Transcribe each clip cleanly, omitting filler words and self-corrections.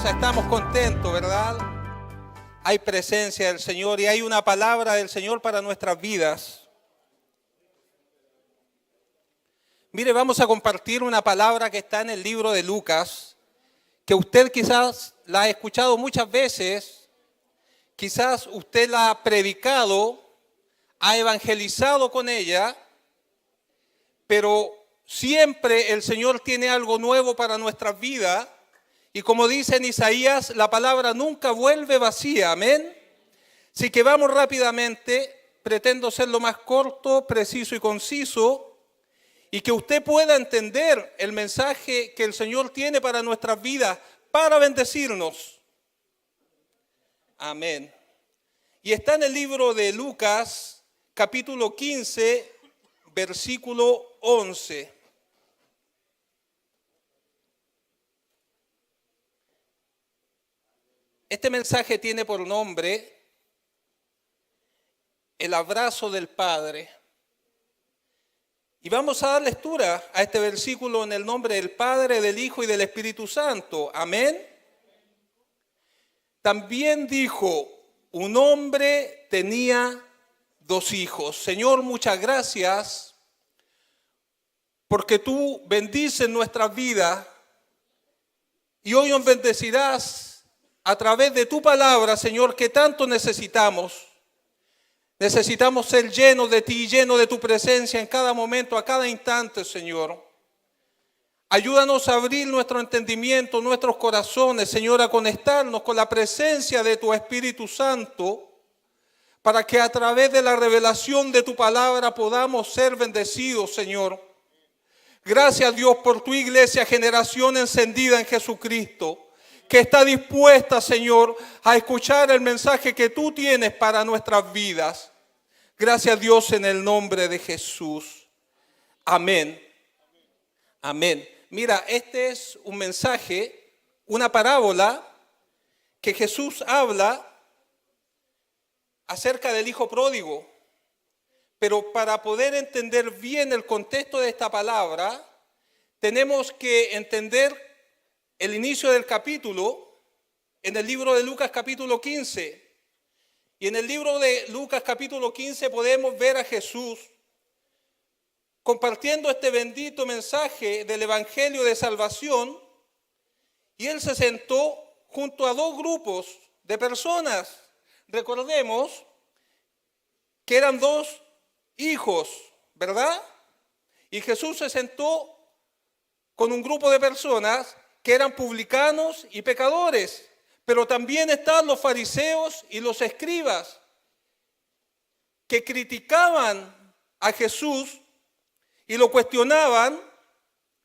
casa, estamos contentos, ¿verdad? Hay presencia del Señor y hay una palabra del Señor para nuestras vidas. Mire, vamos a compartir una palabra que está en el libro de Lucas, que usted quizás la ha escuchado muchas veces, quizás usted la ha predicado, ha evangelizado con ella, pero siempre el Señor tiene algo nuevo para nuestras vidas. Y como dice en Isaías, la palabra nunca vuelve vacía, amén. Así que vamos rápidamente, pretendo ser lo más corto, preciso y conciso, y que usted pueda entender el mensaje que el Señor tiene para nuestras vidas, para bendecirnos. Amén. Y está en el libro de Lucas, capítulo 15, versículo 11. Este mensaje tiene por nombre el abrazo del Padre. Y vamos a dar lectura a este versículo en el nombre del Padre, del Hijo y del Espíritu Santo. Amén. También dijo, un hombre tenía 2 hijos. Señor, muchas gracias porque tú bendices nuestra vida y hoy nos bendecirás a través de tu palabra, Señor, que tanto necesitamos. Necesitamos ser llenos de ti, llenos de tu presencia en cada momento, a cada instante, Señor. Ayúdanos a abrir nuestro entendimiento, nuestros corazones, Señor, a conectarnos con la presencia de tu Espíritu Santo, para que a través de la revelación de tu palabra podamos ser bendecidos, Señor. Gracias, Dios, por tu iglesia, generación encendida en Jesucristo, que está dispuesta, Señor, a escuchar el mensaje que tú tienes para nuestras vidas. Gracias, Dios, en el nombre de Jesús. Amén. Amén. Mira, este es un mensaje, una parábola que Jesús habla acerca del hijo pródigo. Pero para poder entender bien el contexto de esta palabra, tenemos que entender el inicio del capítulo en el libro de Lucas capítulo 15. Y en el libro de Lucas capítulo 15 podemos ver a Jesús compartiendo este bendito mensaje del evangelio de salvación. Y él se sentó junto a 2 grupos de personas. Recordemos que eran 2 hijos, ¿verdad? Y Jesús se sentó con un grupo de personas que eran publicanos y pecadores, pero también están los fariseos y los escribas, que criticaban a Jesús y lo cuestionaban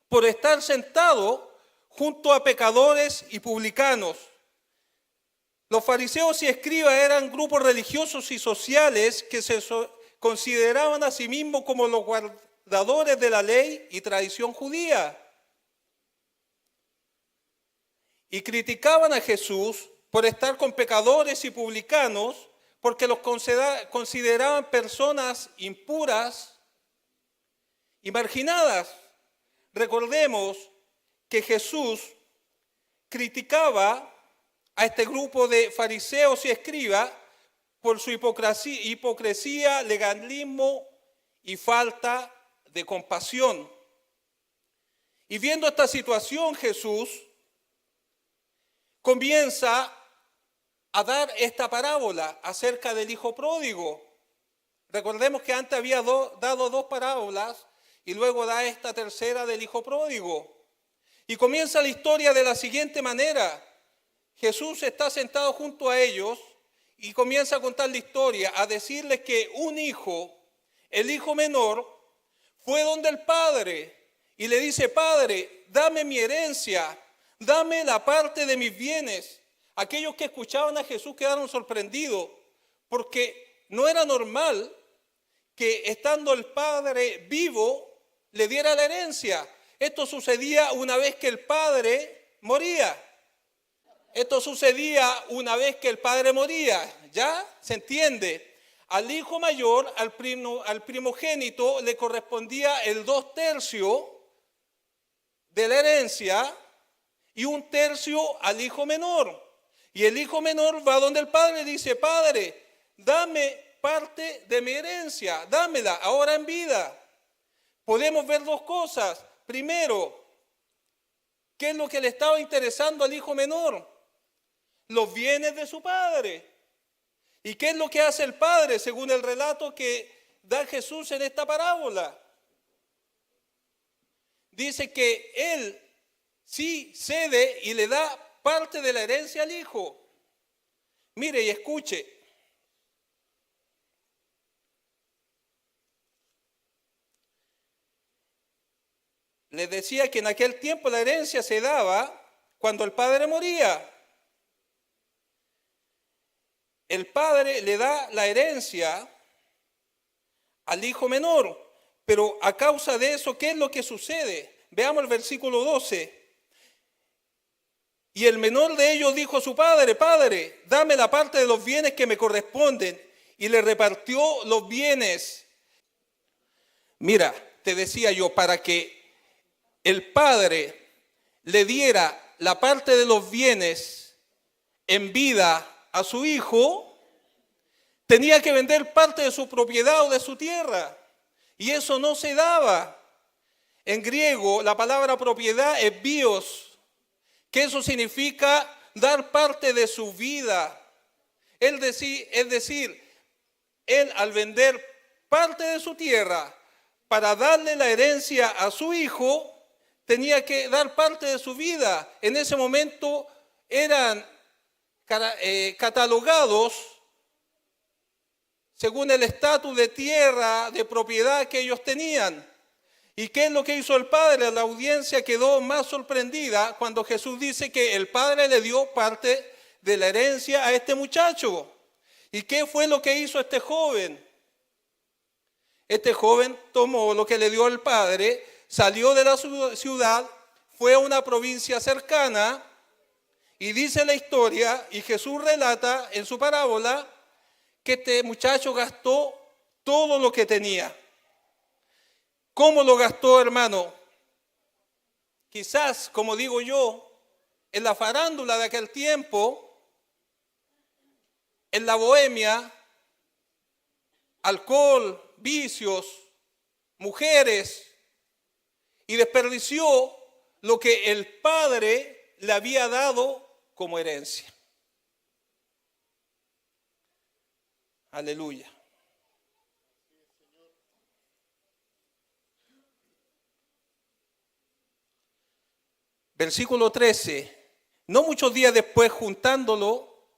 por estar sentado junto a pecadores y publicanos. Los fariseos y escribas eran grupos religiosos y sociales que se consideraban a sí mismos como los guardadores de la ley y tradición judía. Y criticaban a Jesús por estar con pecadores y publicanos, porque los consideraban personas impuras y marginadas. Recordemos que Jesús criticaba a este grupo de fariseos y escribas por su hipocresía, legalismo y falta de compasión. Y viendo esta situación, Jesús comienza a dar esta parábola acerca del hijo pródigo. Recordemos que antes había dado 2 parábolas y luego da esta tercera del hijo pródigo. Y comienza la historia de la siguiente manera. Jesús está sentado junto a ellos y comienza a contar la historia, a decirles que un hijo, el hijo menor, fue donde el padre y le dice: Padre, dame mi herencia, dame la parte de mis bienes. Aquellos que escuchaban a Jesús quedaron sorprendidos, porque no era normal que estando el padre vivo le diera la herencia. Esto sucedía una vez que el padre moría. Esto sucedía una vez que el padre moría. ¿Ya? ¿Se entiende? Al hijo mayor, al primogénito, le correspondía el 2/3 de la herencia. y un tercio al hijo menor. Y el hijo menor va donde el padre y dice, Padre, dame parte de mi herencia, dámela ahora en vida. Podemos ver dos cosas. Primero, ¿qué es lo que le estaba interesando al hijo menor? Los bienes de su padre. ¿Y qué es lo que hace el padre según el relato que da Jesús en esta parábola? Dice que él sí cede y le da parte de la herencia al hijo. Mire y escuche. Les decía que en aquel tiempo la herencia se daba cuando el padre moría. El padre le da la herencia al hijo menor, pero a causa de eso, ¿qué es lo que sucede? Veamos el versículo 12. Y el menor de ellos dijo a su padre, Padre, dame la parte de los bienes que me corresponden. Y le repartió los bienes. Mira, te decía yo, para que el padre le diera la parte de los bienes en vida a su hijo, tenía que vender parte de su propiedad o de su tierra. Y eso no se daba. En griego, la palabra propiedad es bios, que eso significa dar parte de su vida. Es decir, él al vender parte de su tierra para darle la herencia a su hijo, tenía que dar parte de su vida. En ese momento eran catalogados según el estatus de tierra, de propiedad que ellos tenían. ¿Y qué es lo que hizo el padre? La audiencia quedó más sorprendida cuando Jesús dice que el padre le dio parte de la herencia a este muchacho. ¿Y qué fue lo que hizo este joven? Este joven tomó lo que le dio el padre, salió de la ciudad, fue a una provincia cercana y dice la historia, y Jesús relata en su parábola, que este muchacho gastó todo lo que tenía. ¿Cómo lo gastó, hermano? Quizás, como digo yo, en la farándula de aquel tiempo, en la bohemia, alcohol, vicios, mujeres, y desperdició lo que el padre le había dado como herencia. Aleluya. Versículo 13. No muchos días después, juntándolo,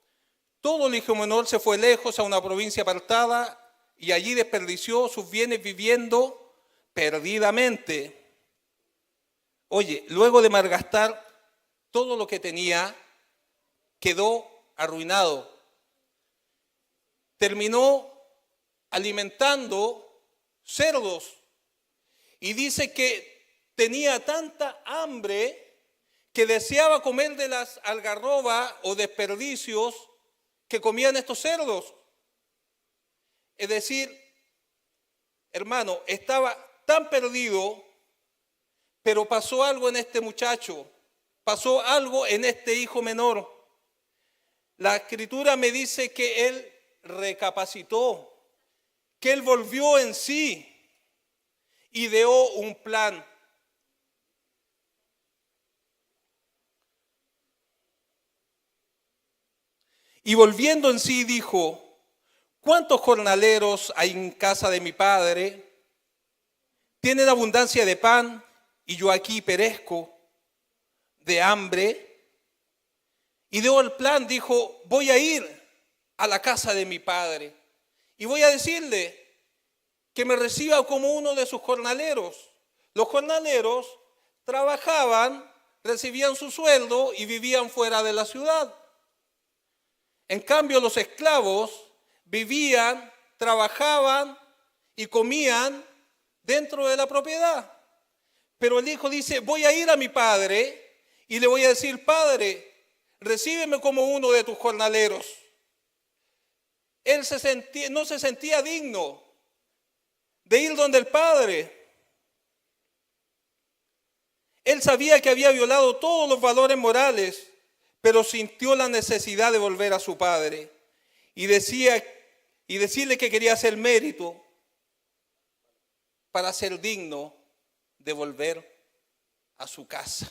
todo el hijo menor se fue lejos a una provincia apartada y allí desperdició sus bienes viviendo perdidamente. Oye, luego de malgastar todo lo que tenía, quedó arruinado. Terminó alimentando cerdos y dice que tenía tanta hambre que deseaba comer de las algarrobas o desperdicios que comían estos cerdos. Es decir, hermano, estaba tan perdido, pero pasó algo en este muchacho, pasó algo en este hijo menor. La escritura me dice que él recapacitó, que él volvió en sí y ideó un plan. Y volviendo en sí dijo, ¿cuántos jornaleros hay en casa de mi padre? Tienen abundancia de pan y yo aquí perezco de hambre. Y dio el plan, dijo, voy a ir a la casa de mi padre y voy a decirle que me reciba como uno de sus jornaleros. Los jornaleros trabajaban, recibían su sueldo y vivían fuera de la ciudad. En cambio, los esclavos vivían, trabajaban y comían dentro de la propiedad. Pero el hijo dice, voy a ir a mi padre y le voy a decir, Padre, recíbeme como uno de tus jornaleros. Él no se sentía digno de ir donde el padre. Él sabía que había violado todos los valores morales, pero sintió la necesidad de volver a su padre y decirle que quería hacer mérito para ser digno de volver a su casa.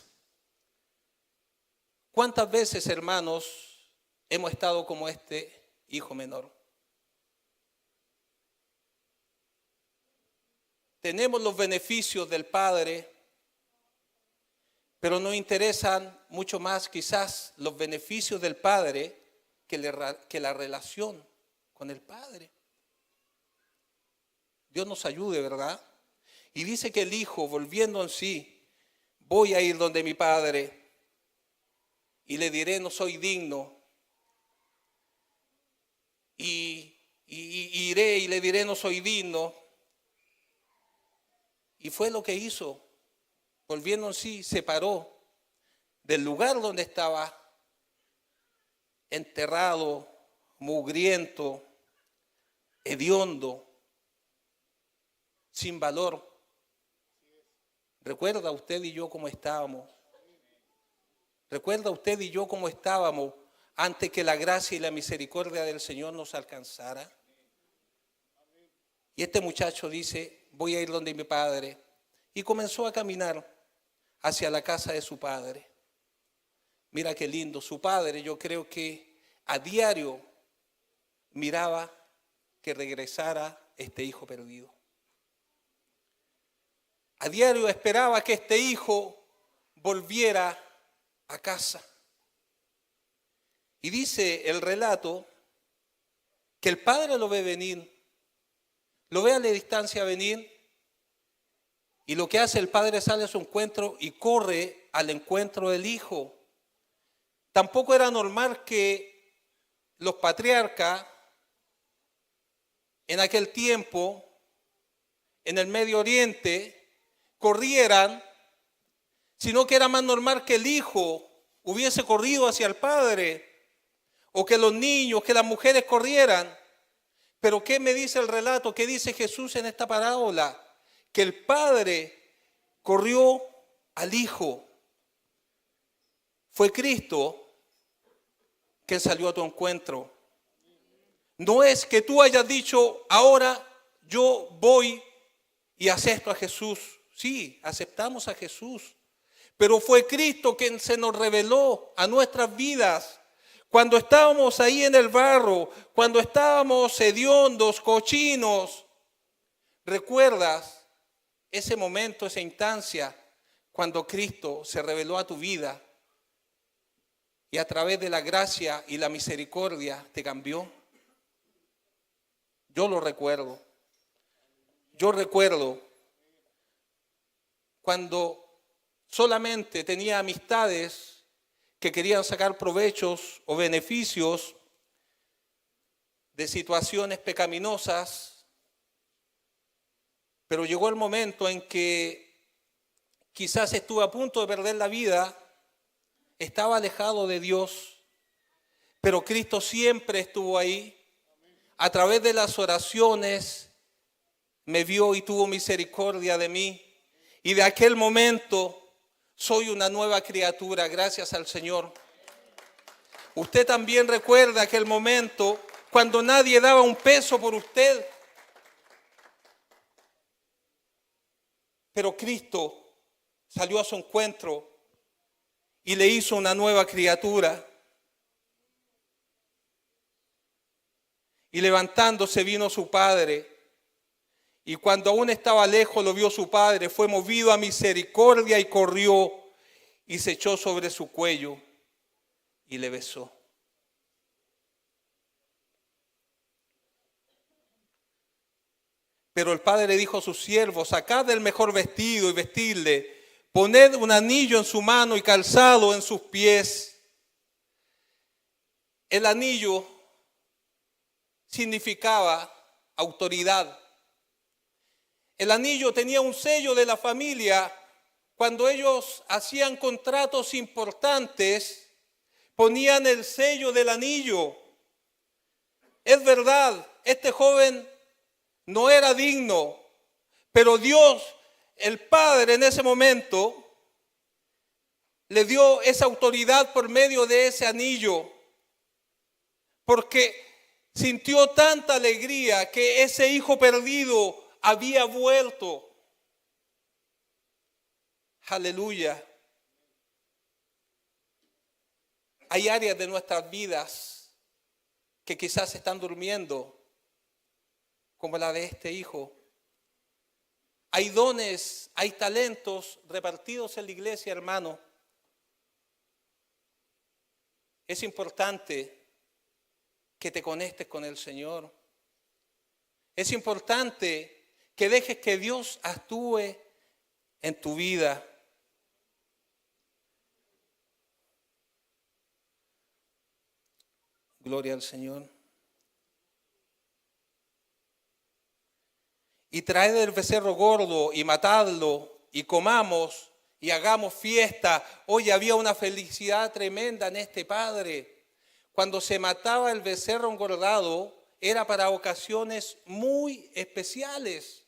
¿Cuántas veces, hermanos, hemos estado como este hijo menor? Tenemos los beneficios del Padre, pero nos interesan mucho más quizás los beneficios del Padre que la relación con el Padre. Dios nos ayude, ¿verdad? Y dice que el hijo, volviendo en sí, voy a ir donde mi padre y le diré, no soy digno. Y iré y le diré, no soy digno. Y fue lo que hizo. Volviendo en sí, se paró del lugar donde estaba enterrado, mugriento, hediondo, sin valor. ¿Recuerda usted y yo cómo estábamos? ¿Recuerda usted y yo cómo estábamos antes que la gracia y la misericordia del Señor nos alcanzara? Y este muchacho dice, voy a ir donde mi padre. Y comenzó a caminar hacia la casa de su padre. Mira qué lindo, su padre, yo creo que a diario miraba que regresara este hijo perdido. A diario esperaba que este hijo volviera a casa. Y dice el relato que el padre lo ve venir, lo ve a la distancia venir, y lo que hace el padre sale a su encuentro y corre al encuentro del hijo. Tampoco era normal que los patriarcas en aquel tiempo, en el Medio Oriente, corrieran, sino que era más normal que el hijo hubiese corrido hacia el padre, o que los niños, que las mujeres corrieran. Pero ¿qué me dice el relato? ¿Qué dice Jesús en esta parábola? Que el padre corrió al hijo. Fue Cristo quien salió a tu encuentro. No es que tú hayas dicho, ahora yo voy y acepto a Jesús. Sí, aceptamos a Jesús. Pero fue Cristo quien se nos reveló a nuestras vidas. Cuando estábamos ahí en el barro, cuando estábamos hediondos, cochinos, ¿recuerdas ese momento, esa instancia, cuando Cristo se reveló a tu vida y a través de la gracia y la misericordia te cambió? Yo lo recuerdo. Yo recuerdo cuando solamente tenía amistades que querían sacar provechos o beneficios de situaciones pecaminosas, pero llegó el momento en que quizás estuve a punto de perder la vida, estaba alejado de Dios, pero Cristo siempre estuvo ahí. A través de las oraciones me vio y tuvo misericordia de mí. Y de aquel momento soy una nueva criatura, gracias al Señor. Usted también recuerda aquel momento cuando nadie daba un peso por usted. Pero Cristo salió a su encuentro y le hizo una nueva criatura. Y levantándose vino su padre. Y cuando aún estaba lejos lo vio su padre, fue movido a misericordia y corrió y se echó sobre su cuello y le besó. Pero el padre le dijo a sus siervos, sacad el mejor vestido y vestidle, poned un anillo en su mano y calzado en sus pies. El anillo significaba autoridad. El anillo tenía un sello de la familia. Cuando ellos hacían contratos importantes, ponían el sello del anillo. Es verdad, este joven no era digno, pero Dios, el Padre en ese momento, le dio esa autoridad por medio de ese anillo, porque sintió tanta alegría que ese hijo perdido había vuelto. Aleluya. Hay áreas de nuestras vidas que quizás están durmiendo, como la de este hijo. Hay dones, hay talentos repartidos en la iglesia, hermano. Es importante que te conectes con el Señor. Es importante que dejes que Dios actúe en tu vida. Gloria al Señor. Y traed el becerro gordo y matadlo y comamos y hagamos fiesta. Hoy había una felicidad tremenda en este padre. Cuando se mataba el becerro engordado era para ocasiones muy especiales.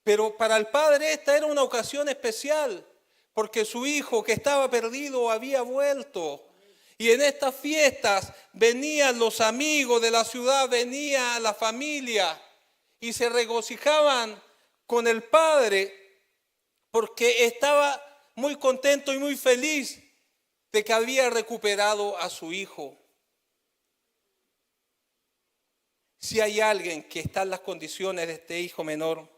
Pero para el padre esta era una ocasión especial, porque su hijo que estaba perdido había vuelto. Y en estas fiestas venían los amigos de la ciudad, venía la familia y se regocijaban con el padre porque estaba muy contento y muy feliz de que había recuperado a su hijo. Si hay alguien que está en las condiciones de este hijo menor,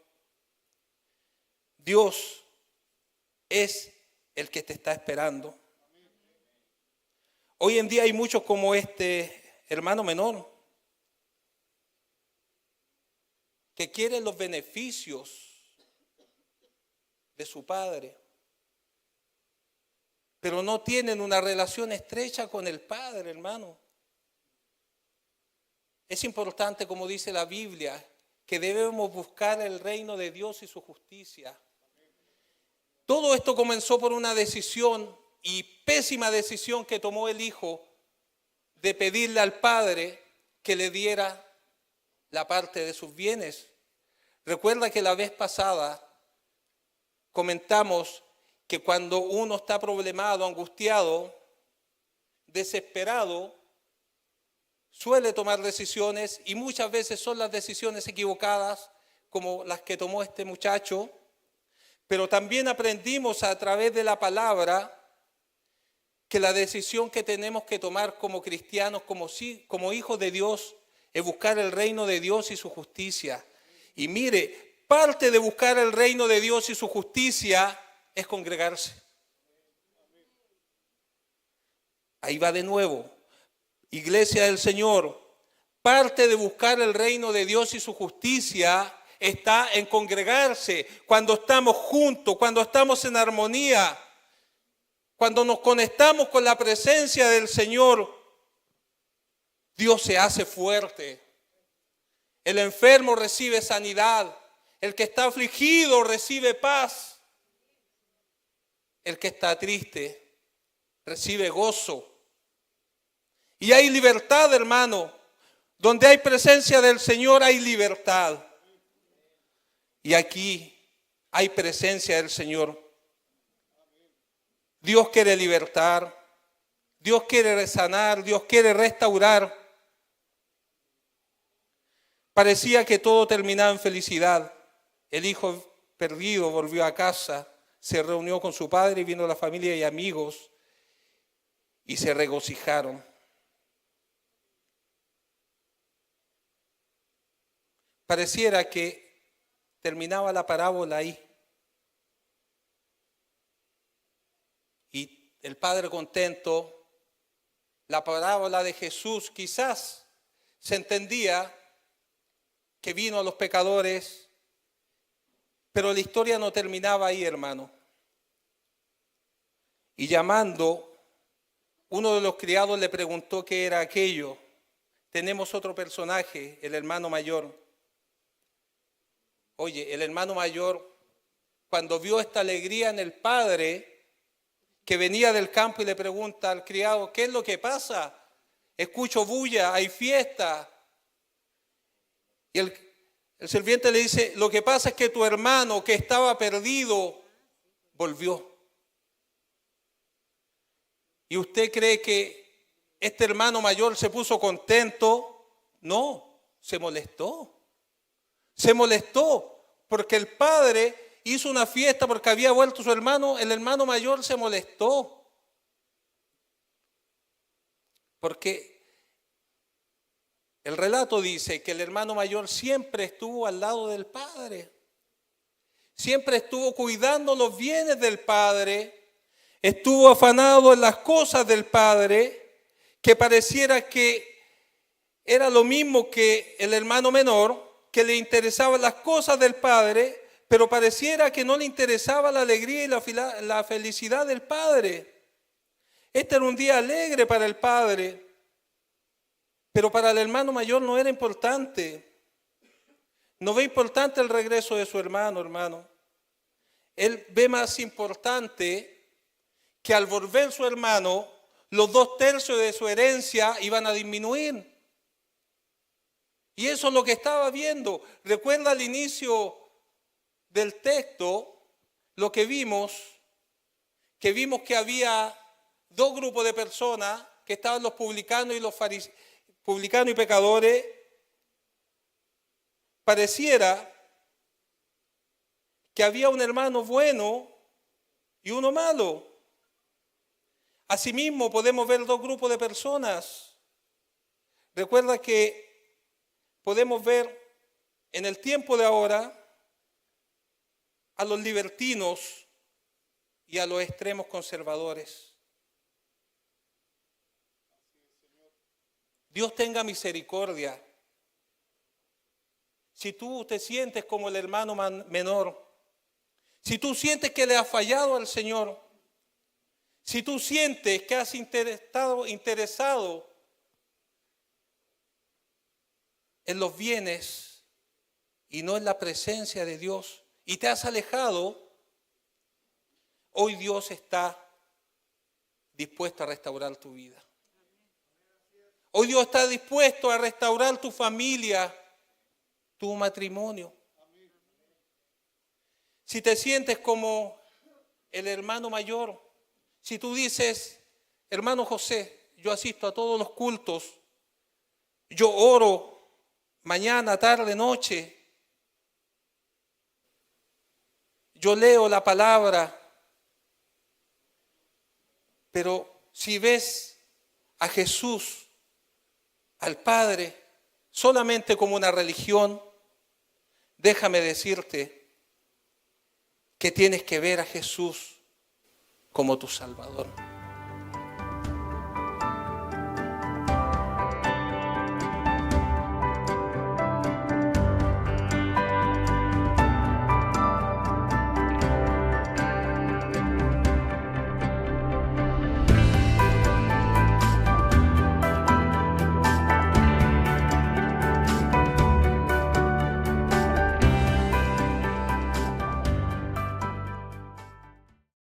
Dios es el que te está esperando. Hoy en día hay muchos como este hermano menor que quieren los beneficios de su padre, pero no tienen una relación estrecha con el padre, hermano. Es importante, como dice la Biblia, que debemos buscar el reino de Dios y su justicia. Todo esto comenzó por una decisión y pésima decisión que tomó el hijo de pedirle al padre que le diera la parte de sus bienes. Recuerda que la vez pasada comentamos que cuando uno está problemado, angustiado, desesperado, suele tomar decisiones y muchas veces son las decisiones equivocadas como las que tomó este muchacho, pero también aprendimos a través de la palabra que la decisión que tenemos que tomar como cristianos, como hijos de Dios, es buscar el reino de Dios y su justicia. Y mire, parte de buscar el reino de Dios y su justicia es congregarse. Ahí va de nuevo. Iglesia del Señor, parte de buscar el reino de Dios y su justicia está en congregarse, cuando estamos juntos, cuando estamos en armonía, cuando nos conectamos con la presencia del Señor, Dios se hace fuerte. El enfermo recibe sanidad, el que está afligido recibe paz, el que está triste recibe gozo. Y hay libertad, hermano. Donde hay presencia del Señor hay libertad. Y aquí hay presencia del Señor. Dios quiere libertar. Dios quiere sanar. Dios quiere restaurar. Parecía que todo terminaba en felicidad. El hijo perdido volvió a casa, se reunió con su padre y vino la familia y amigos y se regocijaron. Pareciera que terminaba la parábola ahí. Y el padre contento, la parábola de Jesús quizás se entendía que vino a los pecadores, pero la historia no terminaba ahí, hermano. Y llamando, uno de los criados le preguntó qué era aquello. Tenemos otro personaje, el hermano mayor. Oye, el hermano mayor, cuando vio esta alegría en el padre, que venía del campo y le pregunta al criado, ¿qué es lo que pasa? Escucho bulla, hay fiesta. Y el sirviente le dice, lo que pasa es que tu hermano que estaba perdido, volvió. ¿Y usted cree que este hermano mayor se puso contento? No, se molestó. Se molestó porque el padre hizo una fiesta porque había vuelto su hermano. El hermano mayor se molestó. Porque el relato dice que el hermano mayor siempre estuvo al lado del padre. Siempre estuvo cuidando los bienes del padre. Estuvo afanado en las cosas del padre, que pareciera que era lo mismo que el hermano menor, que le interesaban las cosas del padre, pero pareciera que no le interesaba la alegría y la felicidad del padre. Este era un día alegre para el padre, pero para el hermano mayor no era importante. No ve importante el regreso de su hermano. Él ve más importante que al volver su hermano, los 2/3 de su herencia iban a disminuir. Y eso es lo que estaba viendo. Recuerda al inicio del texto, lo que vimos que había dos grupos de personas, que estaban los publicanos y los fariseos, publicanos y pecadores. Pareciera que había un hermano bueno y uno malo. Asimismo, podemos ver dos grupos de personas. Recuerda que podemos ver en el tiempo de ahora a los libertinos y a los extremos conservadores. Dios tenga misericordia. Si tú te sientes como el hermano menor, si tú sientes que le has fallado al Señor, si tú sientes que has estado interesado en los bienes y no en la presencia de Dios y te has alejado, hoy Dios está dispuesto a restaurar tu vida. Hoy Dios está dispuesto a restaurar tu familia, tu matrimonio. Si te sientes como el hermano mayor, si tú dices, hermano José, yo asisto a todos los cultos, yo oro mañana, tarde, noche, yo leo la palabra, pero si ves a Jesús, al Padre, solamente como una religión, déjame decirte que tienes que ver a Jesús como tu Salvador.